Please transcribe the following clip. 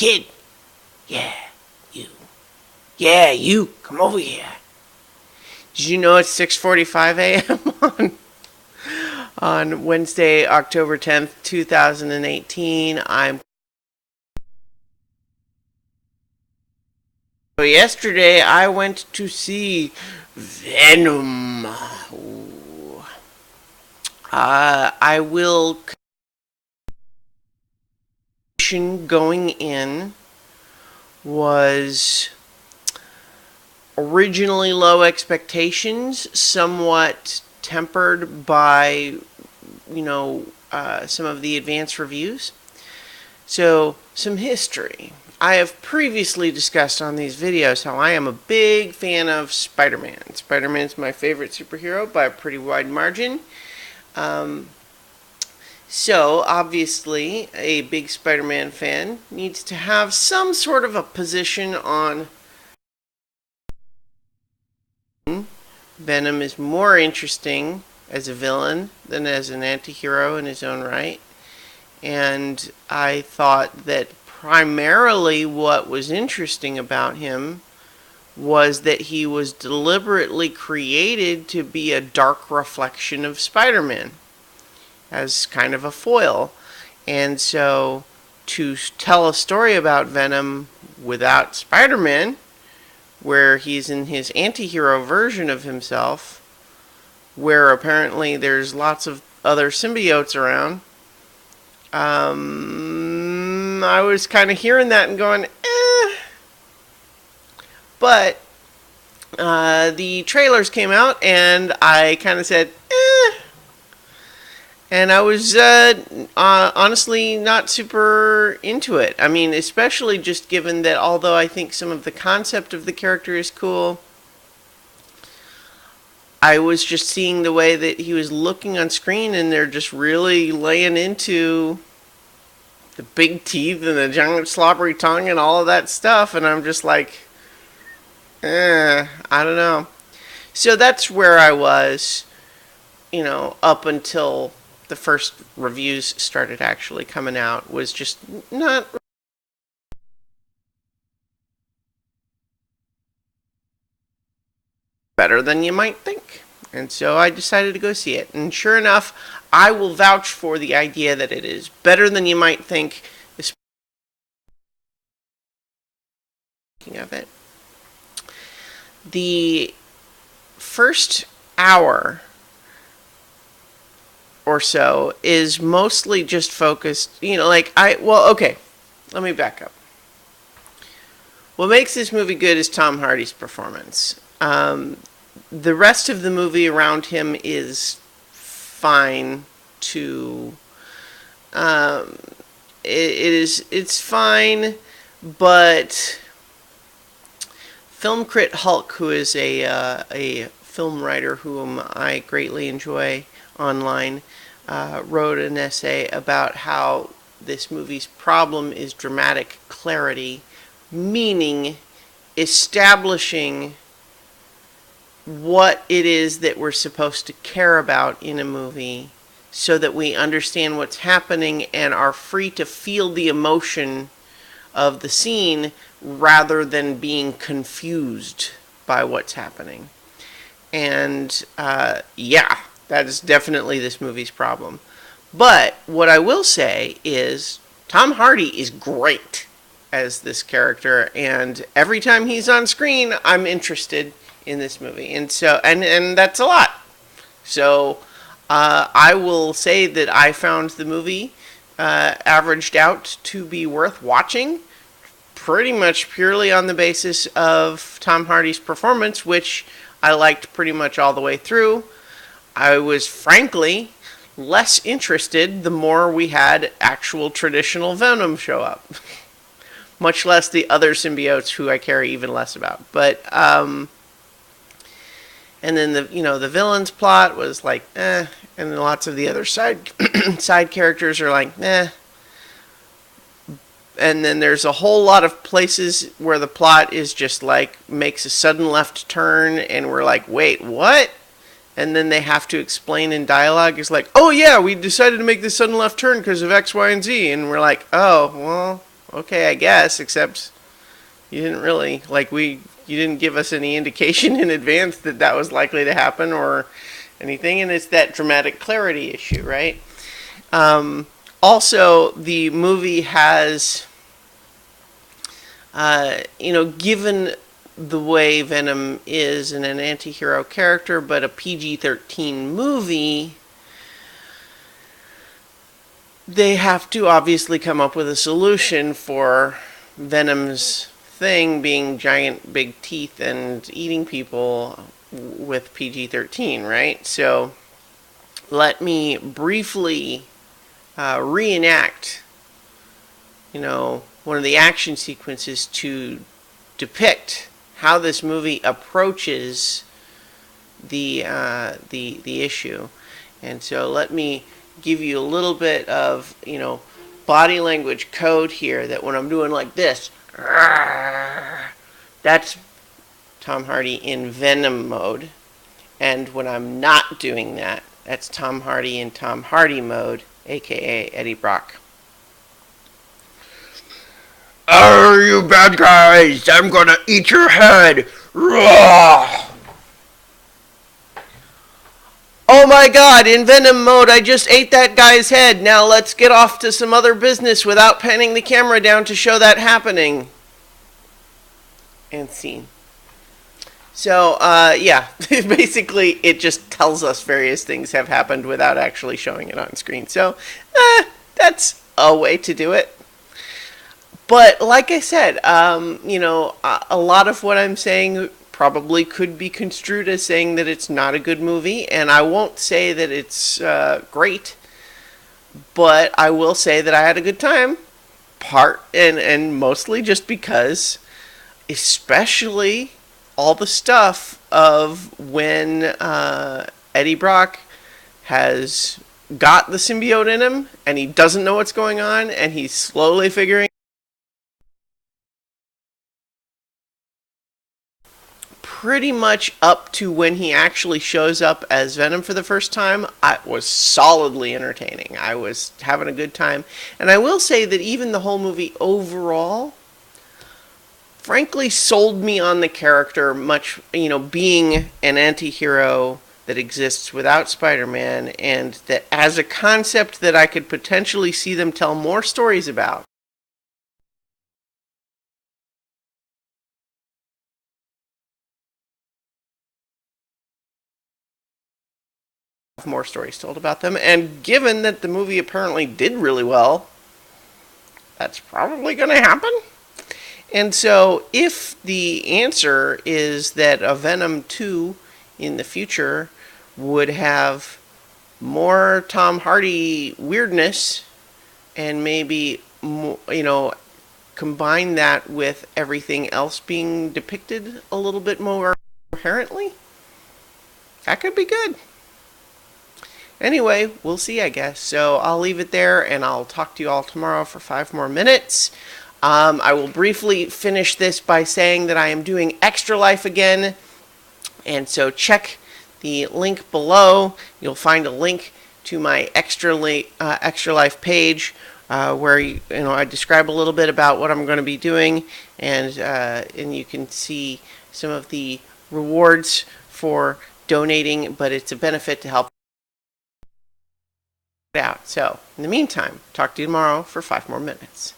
kid. Yeah, you. Yeah, you. Come over here. Did you know it's 6:45 a.m. on Wednesday, October 10th, 2018? Yesterday I went to see Venom. Ooh. I will going in was originally low expectations, somewhat tempered by, some of the advanced reviews. So, some history. I have previously discussed on these videos how I am a big fan of Spider-Man. Spider-Man is my favorite superhero by a pretty wide margin. So, obviously, a big Spider-Man fan needs to have some sort of a position on Venom is more interesting as a villain than as an anti-hero in his own right. And I thought that primarily what was interesting about him was that he was deliberately created to be a dark reflection of Spider-Man as kind of a foil. And so to tell a story about Venom without Spider-Man, where he's in his anti-hero version of himself, where apparently there's lots of other symbiotes around, I was kind of hearing that and going, eh. But the trailers came out and I kind of said, eh. And I was honestly not super into it. I mean, especially just given that although I think some of the concept of the character is cool, I was just seeing the way that he was looking on screen and they're just really laying into the big teeth and the giant slobbery tongue and all of that stuff. And I'm just like, I don't know. So that's where I was, up until the first reviews started actually coming out, was just not better than you might think. And so I decided to go see it. And sure enough, I will vouch for the idea that it is better than you might think. Speaking of it, the first hour or so is mostly just focused, okay, let me back up. What makes this movie good is Tom Hardy's performance. The rest of the movie around him is fine to, it's fine, but Film Crit Hulk, who is a film writer whom I greatly enjoy online, wrote an essay about how this movie's problem is dramatic clarity, meaning establishing what it is that we're supposed to care about in a movie so that we understand what's happening and are free to feel the emotion of the scene rather than being confused by what's happening. And that is definitely this movie's problem. But what I will say is Tom Hardy is great as this character, and every time he's on screen, I'm interested in this movie. And so, and that's a lot. So I will say that I found the movie averaged out to be worth watching, pretty much purely on the basis of Tom Hardy's performance, which I liked pretty much all the way through. I was frankly less interested the more we had actual traditional Venom show up. Much less the other symbiotes who I care even less about. But, and then the villain's plot was like, and then lots of the other side characters are like, And then there's a whole lot of places where the plot is just like, makes a sudden left turn, and we're like, wait, what? And then they have to explain in dialogue. It's like, oh yeah, we decided to make this sudden left turn because of X, Y, and Z. And we're like, oh, well, okay, I guess, except you didn't really, you didn't give us any indication in advance that that was likely to happen or anything, and it's that dramatic clarity issue, right? Also, the movie has, given the way Venom is an anti-hero character, but a PG-13 movie, they have to obviously come up with a solution for Venom's thing being giant big teeth and eating people with PG-13, right? So let me briefly reenact, one of the action sequences to depict how this movie approaches the issue. And so let me give you a little bit of, body language code here, that when I'm doing like this, that's Tom Hardy in Venom mode. And when I'm not doing that, that's Tom Hardy in Tom Hardy mode, aka Eddie Brock. Oh, you bad guys! I'm gonna eat your head! Raw! Oh my god, in Venom mode, I just ate that guy's head. Now let's get off to some other business without panning the camera down to show that happening. And scene. So, basically it just tells us various things have happened without actually showing it on screen. So, that's a way to do it. But like I said, a lot of what I'm saying probably could be construed as saying that it's not a good movie, and I won't say that it's great, but I will say that I had a good time, and mostly just because, especially all the stuff of when Eddie Brock has got the symbiote in him, and he doesn't know what's going on, and he's slowly figuring pretty much up to when he actually shows up as Venom for the first time. It was solidly entertaining. I was having a good time. And I will say that even the whole movie overall, frankly, sold me on the character much, being an anti-hero that exists without Spider-Man, and that as a concept that I could potentially see them tell more stories about. More stories told about them, and given that the movie apparently did really well, that's probably going to happen. And so if the answer is that a Venom 2 in the future would have more Tom Hardy weirdness, and maybe combine that with everything else being depicted a little bit more coherently, that could be good. Anyway, we'll see, I guess. So I'll leave it there, and I'll talk to you all tomorrow for 5 more minutes. I will briefly finish this by saying that I am doing Extra Life again, and so check the link below. You'll find a link to my Extra Life page where I describe a little bit about what I'm going to be doing, and you can see some of the rewards for donating, but it's a benefit to help out. So, in the meantime, talk to you tomorrow for 5 more minutes.